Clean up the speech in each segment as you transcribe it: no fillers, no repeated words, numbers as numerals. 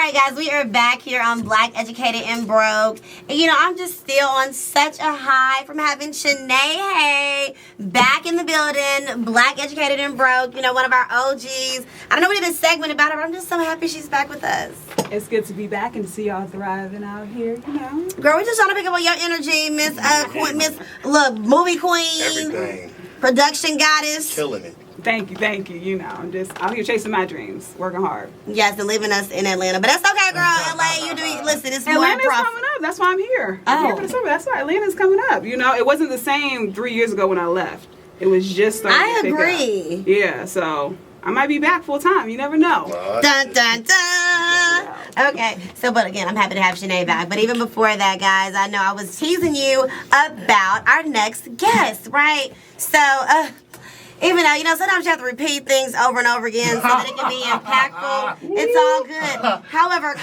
right, guys, we are back here on Black, Educated, and Broke. And, you know, I'm just still on such a high from having Shanae back in the building. Black, Educated, and Broke. You know, one of our OGs. I don't know we did a segment about her, but I'm just so happy she's back with us. It's good to be back and to see y'all thriving out here, you know. Girl, we just trying to pick up on your energy, Miss Movie Queen. Everything. Production goddess. Killing it. Thank you. You know, I'm just out here chasing my dreams, working hard. Yes, and leaving us in Atlanta. But that's okay, girl. LA, you do. Listen, it's more Atlanta's profit. coming up. That's why I'm here. I'm here for the summer. That's why Atlanta's coming up. You know, it wasn't the same 3 years ago when I left. It was just starting I to pick agree. up. Yeah, so I might be back full time. You never know. Dun, dun, dun. Okay, so, but again, I'm happy to have Shanae back. But even before that, guys, I know I was teasing you about our next guest, right? So, even though, you know, sometimes you have to repeat things over and over again so that it can be impactful. It's all good. However,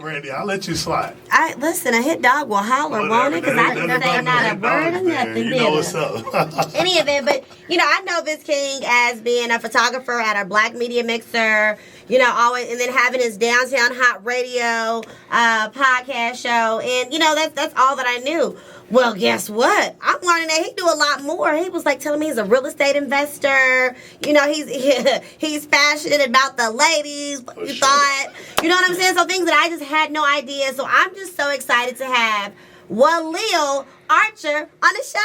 Randy, I'll let you slide. Listen, a hit dog will holler, won't it? Because I didn't say not a word or nothing, You know what's up. Any of it, but you know, I know Vince King as being a photographer at our Black Media Mixer, you know, always, and then having his Downtown Hot Radio podcast show, and you know, that's all that I knew. Well, guess what? I'm learning that he do a lot more. He was like telling me he's a real estate investor. You know, he's passionate about the ladies. You thought, you know what I'm saying? So things that I just had no idea. So I'm just so excited to have Walil Archer on the show.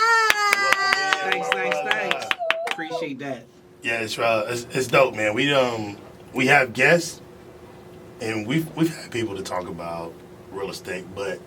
Thanks. Appreciate that. Yeah, it's dope, man. We have guests, and we've had people to talk about real estate, but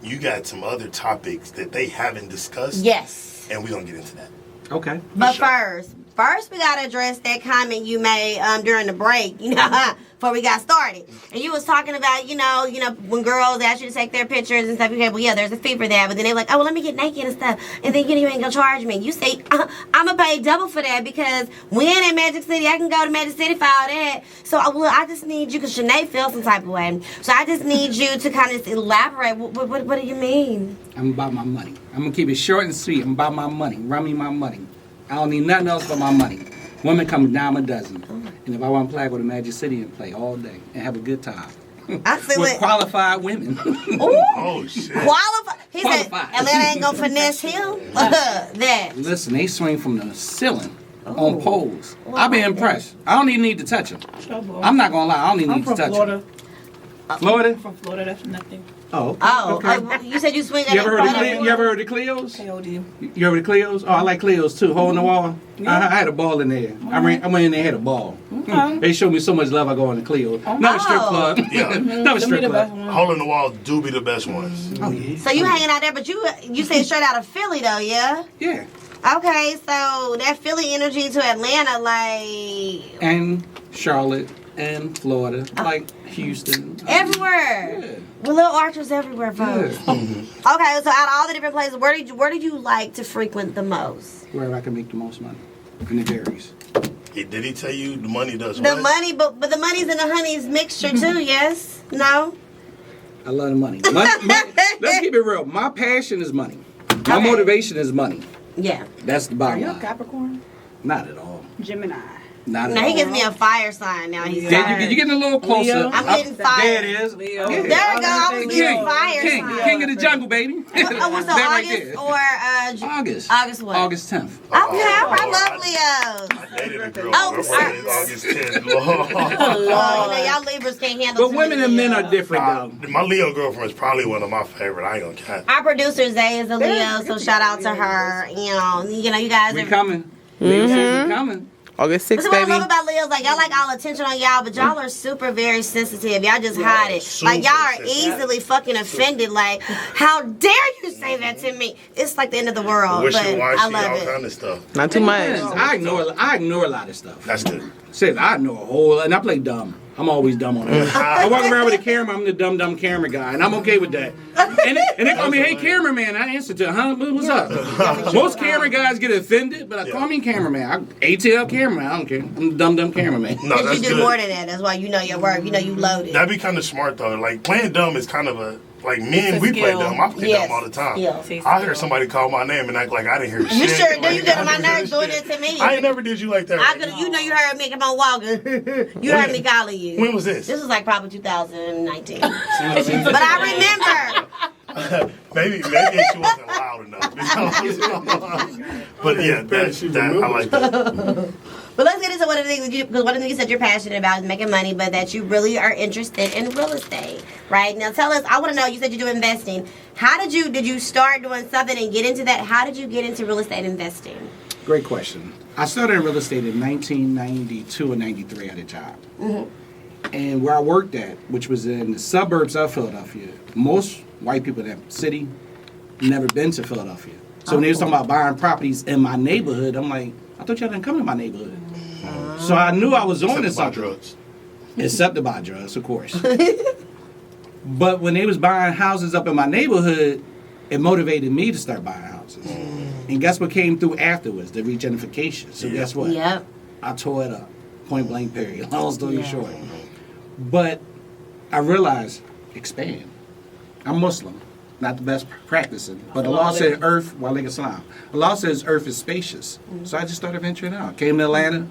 you got some other topics that they haven't discussed. Yes. And we're going to get into that. Okay. But first we got to address that comment you made during the break, you know, before we got started. And you was talking about, you know, when girls ask you to take their pictures and stuff, you say, well, yeah, there's a fee for that. But then they're like, oh, well, let me get naked and stuff. And then you ain't going to charge me. You say, I'm going to pay double for that because when in Magic City, I can go to Magic City for all that. So I just need you, because Shanae feels some type of way. So I just need you to kind of elaborate. What do you mean? I'm about my money. I'm going to keep it short and sweet. I'm about my money. Run me my money. I don't need nothing else but my money. Women come a dime a dozen. And if I want to play, I go to Magic City and play all day and have a good time. With qualified women. Oh, shit. He said, Atlanta ain't going to finesse him? That. Listen, they swing from the ceiling on poles. I'll be impressed. I don't even need to touch them. I'm not going to lie. I don't even need to touch them. Florida? I'm from Florida. That's nothing. Oh, okay. You said you swing at You ever heard of the Cleos? KOD. You ever heard of the Cleos? Oh, I like Cleos too. Hole in the wall. I had a ball in there. I went in there, had a ball. They showed me so much love. I go in the Cleo. Not a strip club. Yeah. Not a strip club. Hole in the wall do be the best ones. Oh yeah. So you hanging out there, but you say straight out of Philly though, yeah? Yeah. Okay, so that Philly energy to Atlanta, like... And Charlotte and Florida, like Houston. Everywhere. Yeah. Well, little Archers everywhere, folks. Yeah. Okay, so out of all the different places, where did you like to frequent the most? Where I can make the most money. And it varies. Did he tell you the money does The what? money, but the money's in the honey's mixture too, yes? No? I love the money. Let's keep it real. My passion is money. My motivation is money. Yeah. That's the Are bottom you a line. Capricorn? Not at all. Gemini. Not at Now all. he gives me a fire sign now. He's Yeah, you're getting a little closer. Leo. I'm getting fire. There it is. Leo. Yeah. There we go. I was getting fire sign. King of the jungle, baby. Oh, so That right August there. or August. August what? August 10th. Okay, I love Leos. I dated a girl. Oh, Her birthday is August 10th. Lord. Oh, you know, y'all Libras can't handle But too women many and men are Leos. different, though. My Leo girlfriend is probably one of my favorite. I ain't gonna count. Our producer Zay is a Leo, so shout out to her. You know, you guys We are. coming. Leo season coming. August 6th, This is what I baby. love about Leos. Like, y'all like all attention on y'all, but y'all are super very sensitive. Y'all just hide it. super Like, y'all are sensitive. easily fucking offended. Like, how dare you say that to me? It's like the end of the world. But I Wishy-washy, love all it. kind of stuff. Not too much. I ignore a lot of stuff. That's good. Says I ignore a whole, and I play dumb. I'm always dumb on it. I walk around with a camera. I'm the dumb camera guy, and I'm okay with that. And they call me, hey, cameraman. I answer to, what's up? Most camera guys get offended, but I call me cameraman. ATL cameraman. I don't care. I'm the dumb cameraman. No, But that's you do good. more than that. That's why you know your work. You know you loaded. That'd be kind of smart though. Like playing dumb is kind of like men, we play dumb. I play dumb all the time. Yes. I heard somebody call my name and act like I didn't hear shit. You sure do. Like, You get on my nerves doing it to me. I ain't never did you like that. You know, you heard me. Come on, walking. You heard me calling you. When was this? This was like probably 2019. But I remember. maybe she wasn't loud enough. But yeah, that I like that. But let's get into one of the things because one of the things that you're passionate about is making money, but that you really are interested in real estate, right? Now tell us, I want to know, you said you do investing. How did you start doing something and get into that? How did you get into real estate investing? Great question. I started in real estate in 1992 and 93 at a job. Mm-hmm. And where I worked at, which was in the suburbs of Philadelphia, most white people in that city never been to Philadelphia. So when they was talking about buying properties in my neighborhood, I'm like, I thought y'all didn't come to my neighborhood. So I knew I was on to something. Drugs. Except to buy drugs, of course. But when they was buying houses up in my neighborhood, it motivated me to start buying houses. And guess what came through afterwards? The regentrification. So guess what? Yep. I tore it up. Point blank period. Long story short. But I realized, expand. I'm Muslim. Not the best practicing. But Allah said earth, Walil Islam. Allah says earth is spacious. So I just started venturing out. Came to Atlanta.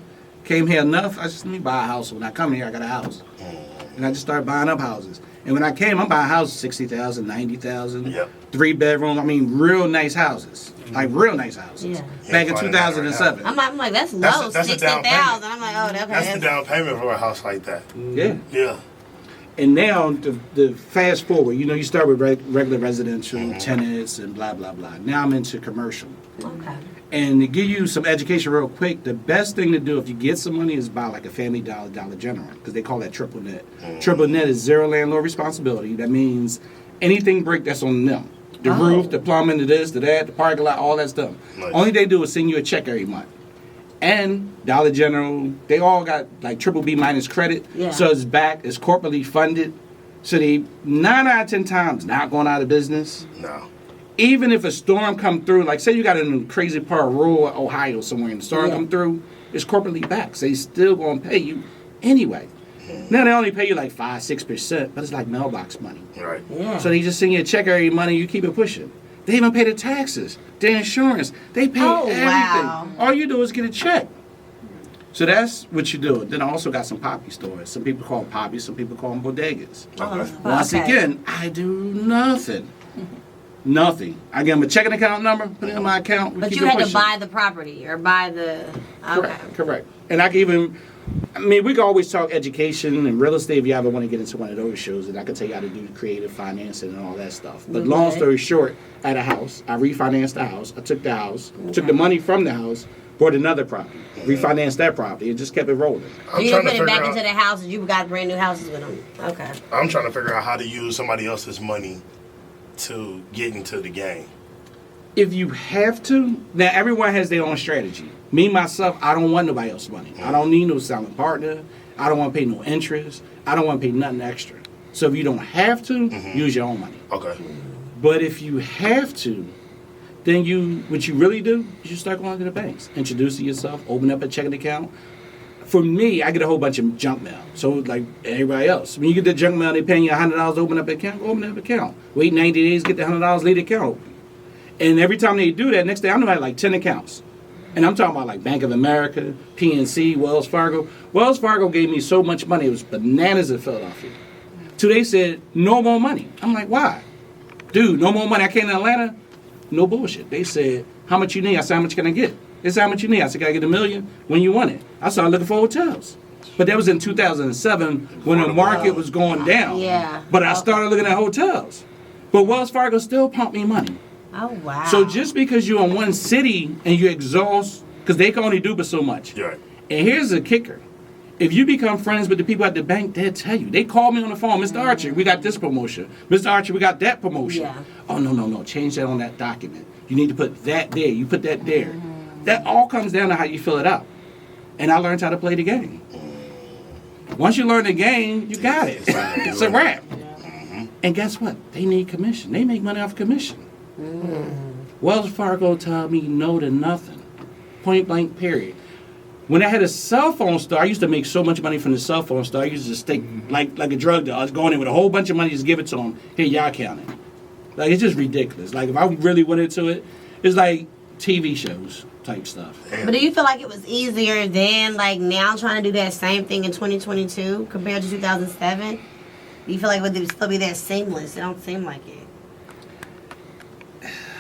Came here enough. I just let me buy a house. When I come here, I got a house. And I just started buying up houses. And when I came, I'm buying houses, 60,000, 90,000, 3 bedroom. I mean, real nice houses. Like real nice houses. Yeah. Back in 2007. I'm like, that's low, that's 60,000. I'm like, oh, okay. That's the down payment for a house like that. Yeah. Yeah. And now, the fast forward, you start with regular residential tenants and blah, blah, blah. Now I'm into commercial. Okay. And to give you some education real quick, the best thing to do if you get some money is buy like a Family Dollar, Dollar General, because they call that triple net. Triple net is zero landlord responsibility. That means anything break, that's on them. The roof, the plumbing, the this, the that, the parking lot, all that stuff. Nice. Only they do is send you a check every month. And Dollar General, they all got like triple B minus credit. Yeah. So it's back, it's corporately funded. So they 9 out of 10 times not going out of business. No. Even if a storm come through, like say you got in a crazy part of rural Ohio somewhere and the storm come through, it's corporately back. So they still going to pay you anyway. Now they only pay you like 5-6%, but it's like mailbox money. Right. Yeah. So they just send you a check every month and you keep it pushing. They even pay the taxes, the insurance. They pay everything. Wow. All you do is get a check. So that's what you do. Then I also got some poppy stores. Some people call them poppies, some people call them bodegas. Once again, I do nothing. Nothing. I give them a checking account number, put it in my account. But you had to buy the property or buy the... Okay. Correct. And I can even... I mean, we can always talk education and real estate if you ever want to get into one of those shows, and I can tell you how to do creative financing and all that stuff. But long story short, I had a house. I refinanced the house. I took the house, took the money from the house, bought another property, refinanced that property, and just kept it rolling. You didn't put it back into the house and you got brand new houses with them. Okay. I'm trying to figure out how to use somebody else's money to get into the game. If you have to, now everyone has their own strategy. Me, myself, I don't want nobody else's money. I don't need no silent partner. I don't want to pay no interest. I don't want to pay nothing extra. So if you don't have to, use your own money. Okay. But if you have to, then what you really do is you start going to the banks, introducing yourself, open up a checking account. For me, I get a whole bunch of junk mail. So like everybody else, when you get the junk mail, they paying you $100 to open up an account. Open up an account. Wait 90 days, get the $100, leave the account open. And every time they do that, next day I know I had like 10 accounts. And I'm talking about like Bank of America, PNC, Wells Fargo. Wells Fargo gave me so much money, it was bananas in Philadelphia. So they said, no more money. I'm like, why? Dude, no more money. I came to Atlanta, no bullshit. They said, how much you need? I said, how much can I get? They said, how much you need? I said, can I get $1 million? When you want it? I started looking for hotels. But that was in 2007 when the market was going down. Yeah. But I started looking at hotels. But Wells Fargo still pumped me money. Oh, wow. So just because you're in one city and you exhaust, because they can only do but so much. Right. And here's the kicker. If you become friends with the people at the bank, they'll tell you. They call me on the phone, Mr. Archer, we got this promotion. Mr. Archer, we got that promotion. Yeah. Oh, no. Change that on that document. You need to put that there. You put that there. That all comes down to how you fill it out. And I learned how to play the game. Once you learn the game, you got it. It's a wrap. And guess what? They need commission. They make money off commission. Wells Fargo told me no to nothing. Point blank, period. When I had a cell phone store, I used to make so much money from the cell phone store. I used to just take, like a drug dealer. I was going in with a whole bunch of money, just give it to them. Here, y'all count it. Like, it's just ridiculous. Like, if I really went into it, it's like TV shows type stuff. But do you feel like it was easier than, like, now trying to do that same thing in 2022 compared to 2007? Do you feel like it would still be that seamless? It don't seem like it.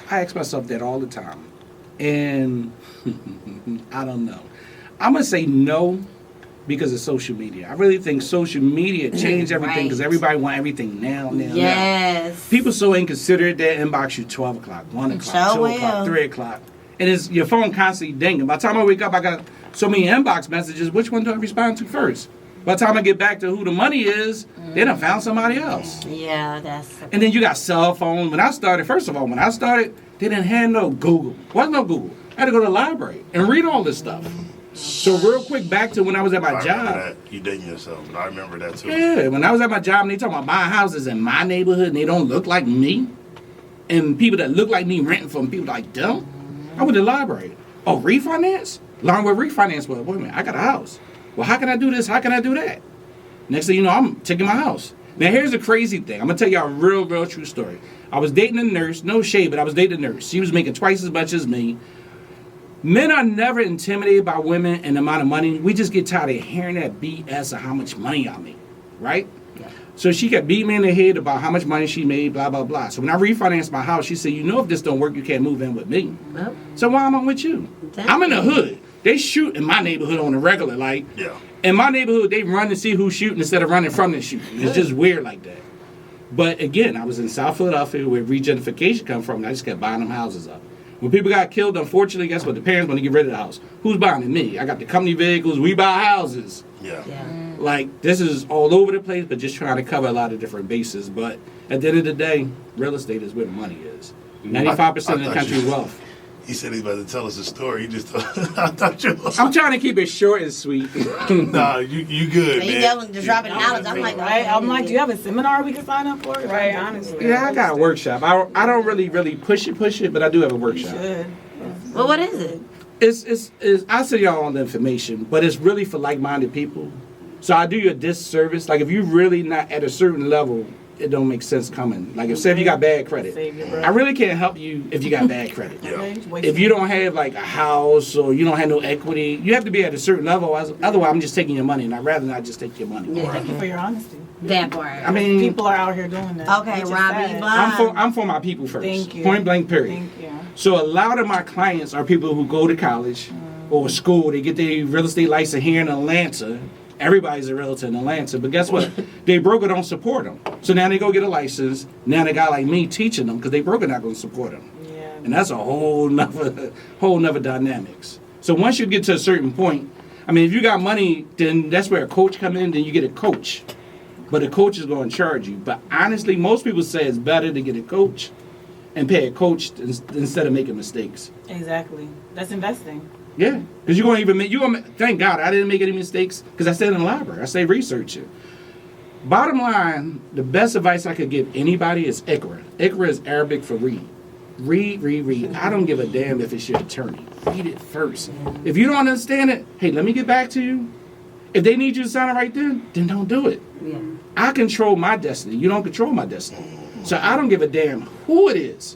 I ask myself that all the time. And I don't know. I'm going to say no because of social media. I really think social media changed everything because everybody want everything now. Yes. People so inconsiderate they inbox you 12 o'clock, 1 o'clock, 2 o'clock, 3 o'clock. And it's your phone constantly dinging. By the time I wake up, I got so many inbox messages. Which one do I respond to first? By the time I get back to who the money is, they done found somebody else. Yeah, that's... And then you got cell phones. When I started, they didn't have no Google. Wasn't no Google. I had to go to the library and read all this stuff. So real quick, back to when I was at my job. That. You dating yourself, but I remember that too. Yeah, when I was at my job and they talking about buying houses in my neighborhood and they don't look like me, and people that look like me renting from people like them, I went to the library. Oh, refinance? Learn what refinance was. Wait a minute, I got a house. Well, how can I do this? How can I do that? Next thing you know, I'm taking my house. Now, here's the crazy thing. I'm going to tell y'all a real, real true story. I was dating a nurse. No shade, but I was dating a nurse. She was making twice as much as me. Men are never intimidated by women and the amount of money. We just get tired of hearing that BS of how much money I make, right? Yeah. So she kept beating me in the head about how much money she made, blah, blah, blah. So when I refinanced my house, she said, you know if this don't work, you can't move in with me. Nope. So why am I with you? Exactly. I'm in the hood. They shoot in my neighborhood on the regular, like. Yeah. In my neighborhood, they run to see who's shooting instead of running from the shooting. It's just weird like that. But again, I was in South Philadelphia where regentrification come from, and I just kept buying them houses up. When people got killed, unfortunately, guess what? The parents want to get rid of the house. Who's buying it? Me. I got the company vehicles. We buy houses. Yeah. Like, this is all over the place, but just trying to cover a lot of different bases. But at the end of the day, real estate is where the money is. 95% of the country's wealth. He said he's about to tell us a story. He just I thought you was... I'm trying to keep it short and sweet. Nah, you good, man. You just dropping knowledge. I'm like, do you have a seminar we can sign up for? Right, honestly. Yeah, I got a workshop. I don't really push it, but I do have a workshop. You should. Well, what is it? It's I send y'all all the information, but it's really for like-minded people. So I do you a disservice. Like, if you're really not at a certain level, it don't make sense coming. Like, if you got bad credit, I really can't help you if you got bad credit. If you don't have like a house or you don't have no equity, you have to be at a certain level. Otherwise, I'm just taking your money, and I'd rather not just take your money. Yeah, thank you for your honesty. That part. I mean, people are out here doing that. Okay, Robbie, I'm for my people first. Thank you. Point blank, period. Thank you. So a lot of my clients are people who go to college or school. They get their real estate license here in Atlanta. Everybody's a realtor in Atlanta, but guess what? They broker don't support them. So now they go get a license. Now they got like me teaching them because they broker not going to support them. Yeah. And that's a whole nother dynamics. So once you get to a certain point, I mean, if you got money, then that's where a coach come in. Then you get a coach, but a coach is going to charge you. But honestly, most people say it's better to get a coach and pay a coach instead of making mistakes. Exactly. That's investing. Yeah, because you're gonna thank God I didn't make any mistakes because I stayed in the library. I stayed researching. Bottom line, the best advice I could give anybody is Iqra. Iqra is Arabic for read. Read. I don't give a damn if it's your attorney. Read it first. If you don't understand it, hey, let me get back to you. If they need you to sign it right then don't do it. Yeah. I control my destiny. You don't control my destiny. So I don't give a damn who it is.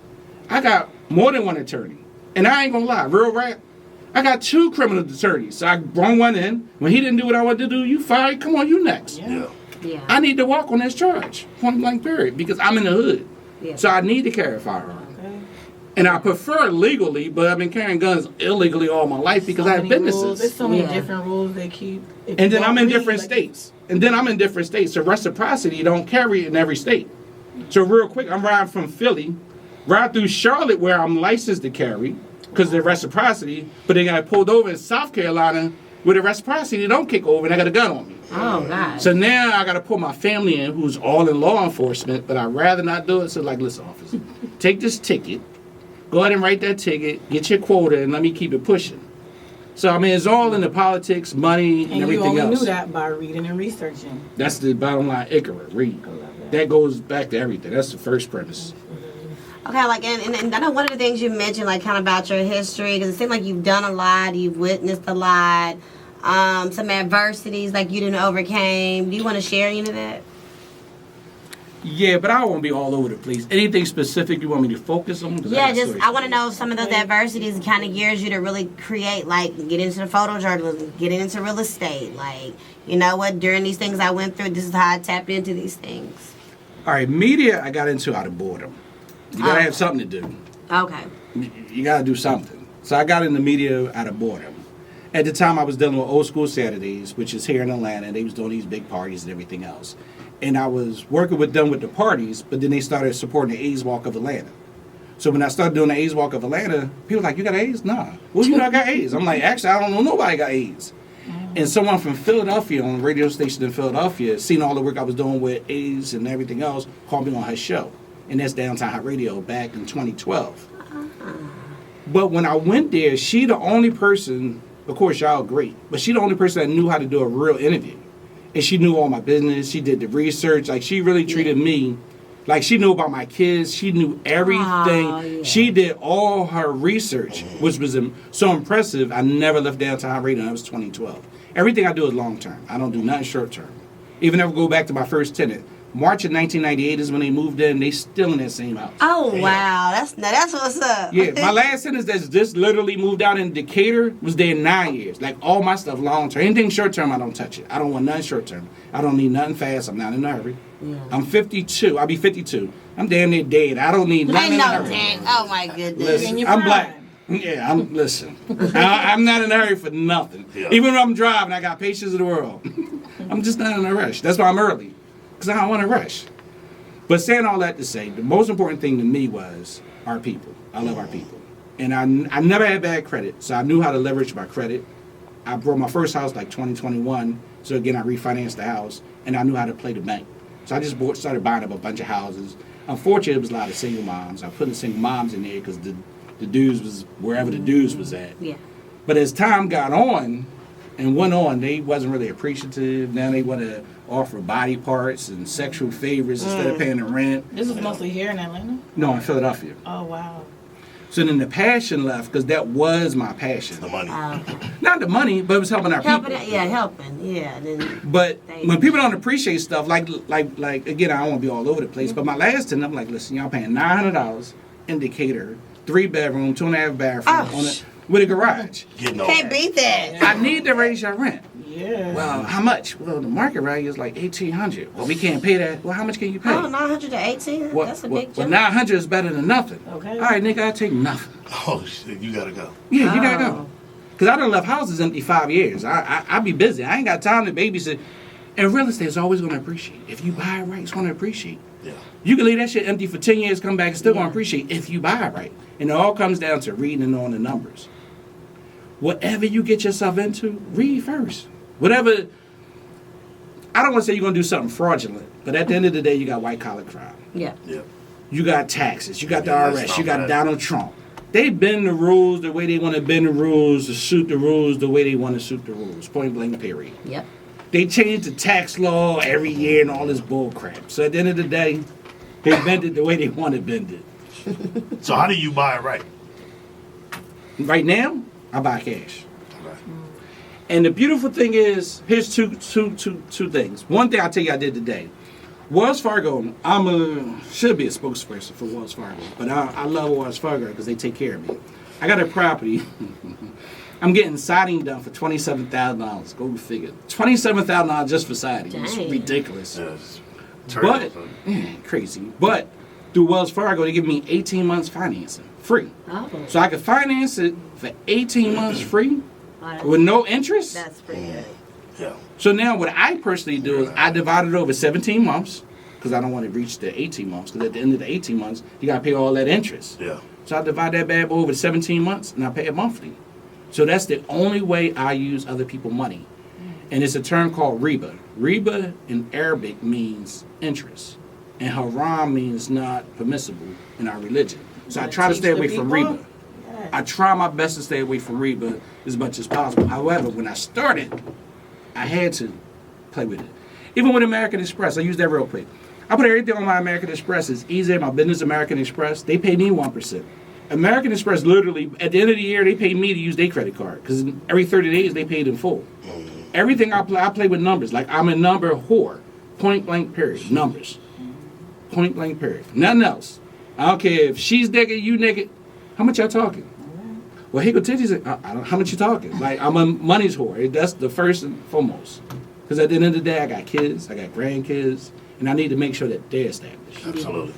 I got more than one attorney. And I ain't gonna lie, real rap. I got 2 criminal attorneys. So I brought one in. When he didn't do what I wanted to do, you fired. Come on, you next. Yeah. I need to walk on this charge. Point blank period. Because I'm in the hood. Yeah. So I need to carry a firearm. Okay. And I prefer legally, but I've been carrying guns illegally all my life because I have businesses. Rules. There's so many different rules they keep. And then I'm in different states. So reciprocity don't carry in every state. So real quick, I'm riding from Philly, right through Charlotte where I'm licensed to carry. Because of the reciprocity, but they got pulled over in South Carolina where the reciprocity don't kick over and I got a gun on me. Oh, God. So now I got to pull my family in who's all in law enforcement, but I'd rather not do it. So like, listen, officer, take this ticket, go ahead and write that ticket, get your quota, and let me keep it pushing. So, I mean, it's all in the politics, money, and everything else. And you only knew that by reading and researching. That's the bottom line, Iqra, read. That goes back to everything. That's the first premise. Okay, like, and I know one of the things you mentioned, like, kind of about your history, because it seems like you've done a lot, you've witnessed a lot. some adversities like you didn't overcame. Do you want to share any of that? Yeah, but I don't want to be all over the place. Anything specific you want me to focus on? Yeah, I want to know if some of those adversities kind of gears you to really create, like get into the photojournalism, getting into real estate. Like, you know what, during these things I went through, this is how I tapped into these things. All right, media I got into out of boredom. You got to have something to do. Okay. You got to do something. So I got into media out of boredom. At the time, I was dealing with Old School Saturdays, which is here in Atlanta. They was doing these big parties and everything else. And I was working with them with the parties, but then they started supporting the AIDS Walk of Atlanta. So when I started doing the AIDS Walk of Atlanta, people were like, you got AIDS? Nah. Well, you know I got AIDS. I'm like, actually, I don't know nobody got AIDS. And someone from Philadelphia on a radio station in Philadelphia, seen all the work I was doing with AIDS and everything else, called me on her show. And that's Downtown Hot Radio back in 2012. But when I went there, she the only person, of course y'all great, but she the only person that knew how to do a real interview. And she knew all my business. She did the research. Like, she really treated me like she knew about my kids. She knew everything. Oh, yeah. She did all her research, which was so impressive. I never left Downtown Hot Radio. That was 2012. Everything I do is long term. I don't do nothing short term. Even if I go back to my first tenant, March of 1998 is when they moved in. They still in that same house. Oh, wow. That's what's up. Yeah, my last tenant that's just literally moved out in Decatur was there 9 years. Like, all my stuff long term. Anything short term, I don't touch it. I don't want nothing short term. I don't need nothing fast. I'm not in a hurry. Yeah. I'm 52. I'll be 52. I'm damn near dead. I don't need nothing in a hurry. Oh, my goodness. Listen, I'm black. Yeah, listen. I'm not in a hurry for nothing. Yeah. Even when I'm driving, I got patience of the world. I'm just not in a rush. That's why I'm early. Because I don't want to rush. But saying all that to say, the most important thing to me was our people. I love our people. And I never had bad credit, so I knew how to leverage my credit. I bought my first house like 2021, so again, I refinanced the house, and I knew how to play the bank. So I just started buying up a bunch of houses. Unfortunately, it was a lot of single moms. I put the single moms in there because the dudes was wherever the dudes was at. Yeah. But as time got on and went on, they wasn't really appreciative. Now they want to offer body parts and sexual favors instead of paying the rent. This is mostly here in Atlanta? No, in Philadelphia. Oh, wow. So then the passion left because that was my passion. The money. Not the money, but it was helping our people. Helping. Yeah. But when people don't appreciate stuff, like again, I don't want to be all over the place, but my last tenant, I'm like, listen, y'all paying $900 in Decatur, 3-bedroom, 2.5 bathroom with a garage. Can't beat that. I need to raise your rent. Yeah. Well, how much? Well, the market value is like $1,800. Well, we can't pay that. Well, how much can you pay? Oh, 900 to 18. That's a big jump. Well, 900 is better than nothing. Okay. All right, nigga, I take nothing. Oh shit, you gotta go. Yeah, you gotta go. Cause I done left houses empty 5 years. I be busy. I ain't got time to babysit. And real estate is always gonna appreciate. If you buy it right, it's gonna appreciate. Yeah. You can leave that shit empty for 10 years, come back, it's still gonna appreciate if you buy it right. And it all comes down to reading and knowing the numbers. Whatever you get yourself into, read first. Whatever. I don't want to say you're going to do something fraudulent, but at the end of the day, you got white-collar crime. Yeah. You got taxes. You got the IRS. You got Donald Trump. They bend the rules the way they want to bend the rules to suit the rules the way they want to suit the rules. Point blank, period. Yep. They change the tax law every year and all this bull crap. So at the end of the day, they bend it the way they want to bend it. So how do you buy it right? Right now, I buy cash. And the beautiful thing is, here's two things. One thing I'll tell you I did today. Wells Fargo, should be a spokesperson for Wells Fargo, but I love Wells Fargo because they take care of me. I got a property. I'm getting siding done for $27,000. Go figure. $27,000 just for siding. Dang. It's ridiculous. Yes. But, crazy. But through Wells Fargo, they give me 18 months financing, free. Oh. So I could finance it for 18 months free. With no interest? That's pretty good. Yeah. So now what I personally do is I divide it over 17 months because I don't want to reach the 18 months because at the end of the 18 months, you got to pay all that interest. Yeah. So I divide that bad boy over 17 months and I pay it monthly. So that's the only way I use other people's money. And it's a term called riba. Riba in Arabic means interest. And haram means not permissible in our religion. So I try to stay away from riba. I try my best to stay away from riba as much as possible. However, when I started, I had to play with it. Even with American Express, I use that real quick. I put everything on my American Express. It's easy. My business American Express, they pay me 1%. American Express literally, at the end of the year, they pay me to use their credit card because every 30 days they paid in full. Everything I play with numbers. Like I'm a number whore. Point blank period. Numbers. Point blank period. Nothing else. I don't care if she's naked, you naked. How much y'all talking? Well, he could tell you, how much you talking? Like I'm a money's whore. That's the first and foremost. Because at the end of the day, I got kids, I got grandkids, and I need to make sure that they're established. Absolutely.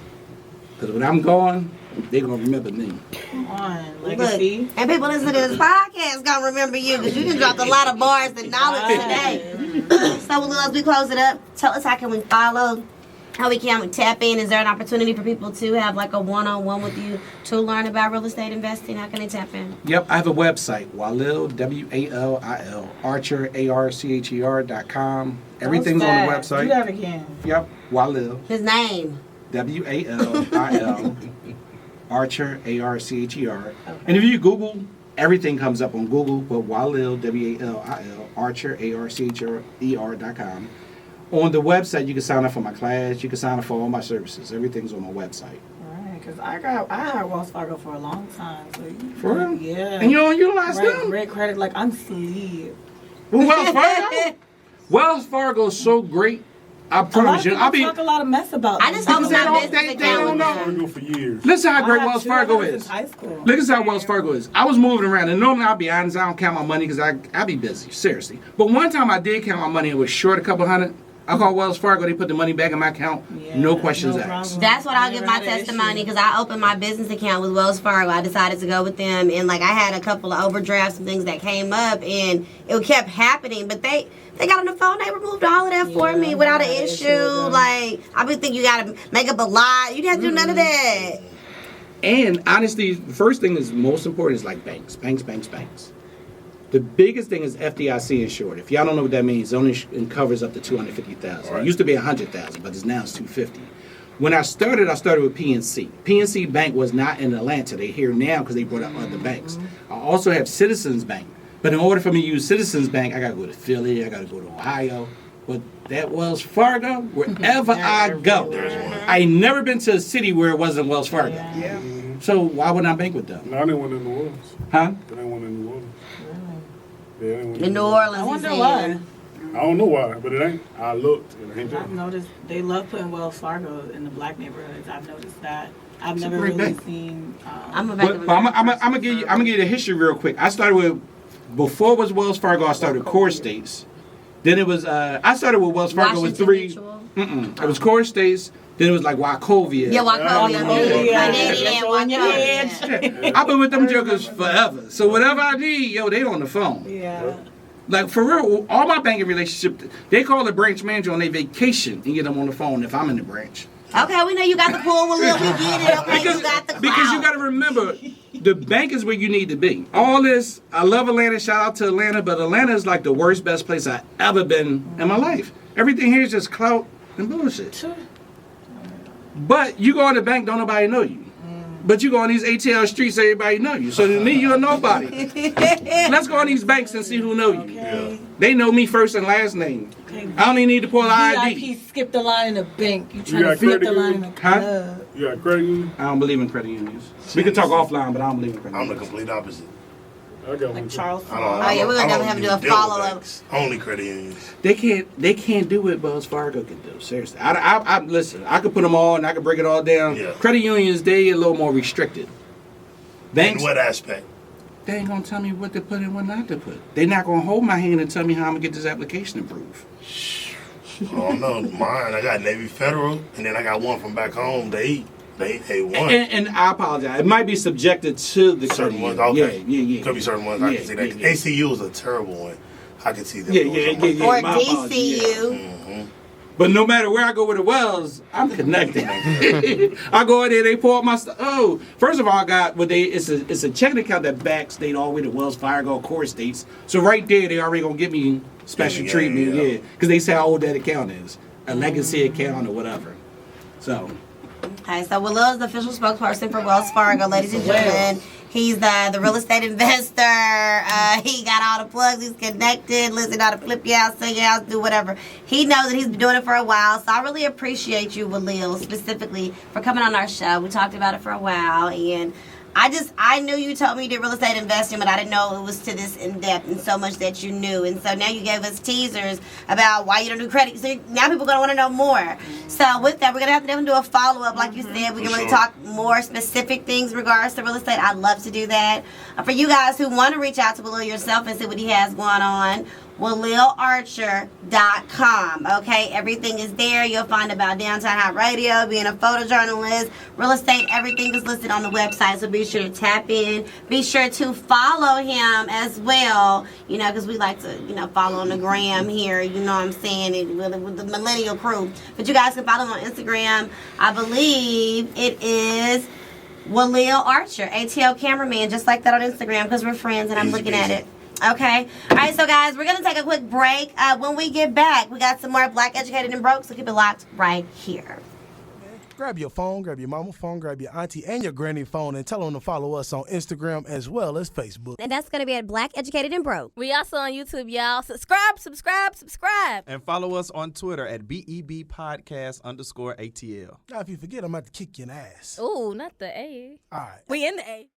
Because when I'm gone, they're going to remember me. Come on, legacy. Look, and people listening to this podcast going to remember you because you just dropped a lot of bars and knowledge today. So, Walil, as we close it up, tell us how can we follow, how we can tap in. Is there an opportunity for people to have like a one-on-one with you to learn about real estate investing? How can they tap in? Yep, I have a website, Walil, Walil, Archer, ARCHER.com. Everything's on the website. Do that again. Yep, Walil. His name. Walil, Archer, ARCHER. And if you Google, everything comes up on Google, but Walil, Walil, Archer, ARCHER.com. On the website, you can sign up for my class. You can sign up for all my services. Everything's on my website. Right, because I had Wells Fargo for a long time. So For real? Yeah. And you don't utilize them? Great credit, like I'm sleep. Well, Wells Fargo? Wells Fargo's so great. I promise you. I'll talk a lot of mess about. I just opened my business they account don't with know. them. For years. Listen how great I had Wells two Fargo of them is. since high school. Look at how Wells Fargo is. I was moving around, and normally I'll be honest, I don't count my money because I be busy, seriously. But one time I did count my money, it was short a couple hundred. I called Wells Fargo, they put the money back in my account, no questions no asked. problem. That's what I'll give my Never had an testimony issue. because I opened my business account with Wells Fargo. I decided to go with them, and like I had a couple of overdrafts and things that came up, and it kept happening. But they got on the phone, they removed all of that for me without an issue. Like I would think you got to make up a lie. You didn't have to do none of that. And honestly, the first thing is most important is like banks. The biggest thing is FDIC insured. If y'all don't know what that means, it only covers up to $250,000. It used to be $100,000, but now it's $250,000. When I started with PNC. PNC Bank was not in Atlanta. They're here now because they brought up other banks. I also have Citizens Bank. But in order for me to use Citizens Bank, I got to go to Philly, I got to go to Ohio. But that Wells Fargo, wherever I go, I ain't never been to a city where it wasn't Wells Fargo. Yeah. So why wouldn't I bank with them? No, I didn't want in New Orleans. Huh? I didn't want in New Orleans. Yeah, I didn't want In New Orleans, I wonder he's why. saying. I don't know why, but it ain't. I looked, and it ain't there. I've noticed they love putting Wells Fargo in the black neighborhoods. I've noticed that. I've It's a never great really bank. seen. I'm a bank But I'm gonna give you the history real quick. I started with before it was Wells Fargo. I started with Core States. Then it was I started with Wells Fargo with Washington three. Mutual. It was Core States. Then it was like Wachovia. Yeah, Wachovia. Yeah. I've been with them jokers forever. So whatever I need, yo, they on the phone. Yeah. Like for real, all my banking relationship, they call the branch manager on their vacation and get them on the phone if I'm in the branch. Okay, we know you got the pool, Walil. We get it. Okay, you got the clout. Because you got to remember, the bank is where you need to be. All this, I love Atlanta. Shout out to Atlanta, but Atlanta is like the worst, best place I've ever been in my life. Everything here is just clout and bullshit. But you go in the bank, don't nobody know you. But you go on these ATL streets, everybody know you. So to me, you're nobody. Let's go on these banks and see who know you. Okay. They know me first and last name. Okay. I don't even need to pull the ID. VIP skip the line in the bank. You trying got to flip credit the line in the union? club. You got credit union? I don't believe in credit unions. We can talk offline, but I don't believe in credit I'm the unions. complete opposite. I got one. Like too. Charles. I don't. Oh, yeah, we're gonna definitely have to do a deal with follow-up. banks. Only credit unions. They can't do what Wells Fargo can do. Seriously, I listen. I could put them all and I could break it all down. Yeah. Credit unions, they a little more restricted. In Banks, what aspect? they ain't gonna tell me what to put and what not to put. They're not gonna hold my hand and tell me how I'm gonna get this application approved. I don't know. Mine, I got Navy Federal, and then I got one from back home. They won. And I apologize. It might be subjected to the Certain credit ones, union. okay. Yeah. Could be certain ones. I can see that. Yeah. ACU is a terrible one. I can see that. Yeah. Or My apologies, yeah. DCU. But no matter where I go with the Wells, I'm connected. I go in there, they pull up my stuff. Oh, first of all, I got it's a checking account that backstayed all the way to Wells Fargo core states. So right there, they already gonna give me special Yeah, treatment, yeah. yeah, because they say how old that account is, a legacy account or whatever. So Okay, so Walil is the official spokesperson for Wells Fargo, ladies and gentlemen. He's the real estate investor. He got all the plugs. He's connected. Listen how to flip your house, sell your house, do whatever. He knows that he's been doing it for a while. So I really appreciate you, Walil, specifically for coming on our show. We talked about it for a while, and I knew you told me you did real estate investing, but I didn't know it was to this in depth and so much that you knew. And so now you gave us teasers about why you don't do credit. So now people are going to want to know more. So with that, we're going to have to definitely do a follow-up. Like you said, we can really talk more specific things in regards to real estate. I'd love to do that. For you guys who want to reach out to Walil yourself and see what he has going on, WalilArcher.com. Okay, everything is there. You'll find about Downtown Hot Radio, being a photojournalist, real estate, everything is listed on the website. So be sure to tap in. Be sure to follow him as well, you know, because we like to, you know, follow on the gram here, you know what I'm saying, with the millennial crew. But you guys can follow him on Instagram. I believe it is Walil Archer, ATL cameraman, just like that on Instagram, because we're friends and I'm looking at it. Okay. All right, so guys, we're going to take a quick break. When we get back, we got some more Black Educated and Broke, so keep it locked right here. Grab your phone, grab your mama phone, grab your auntie and your granny phone, and tell them to follow us on Instagram as well as Facebook. And that's going to be at Black Educated and Broke. We also on YouTube, y'all. Subscribe. And follow us on Twitter at BEBpodcast_ATL. Now, if you forget, I'm about to kick you in the ass. Ooh, not the A. All right. We in the A.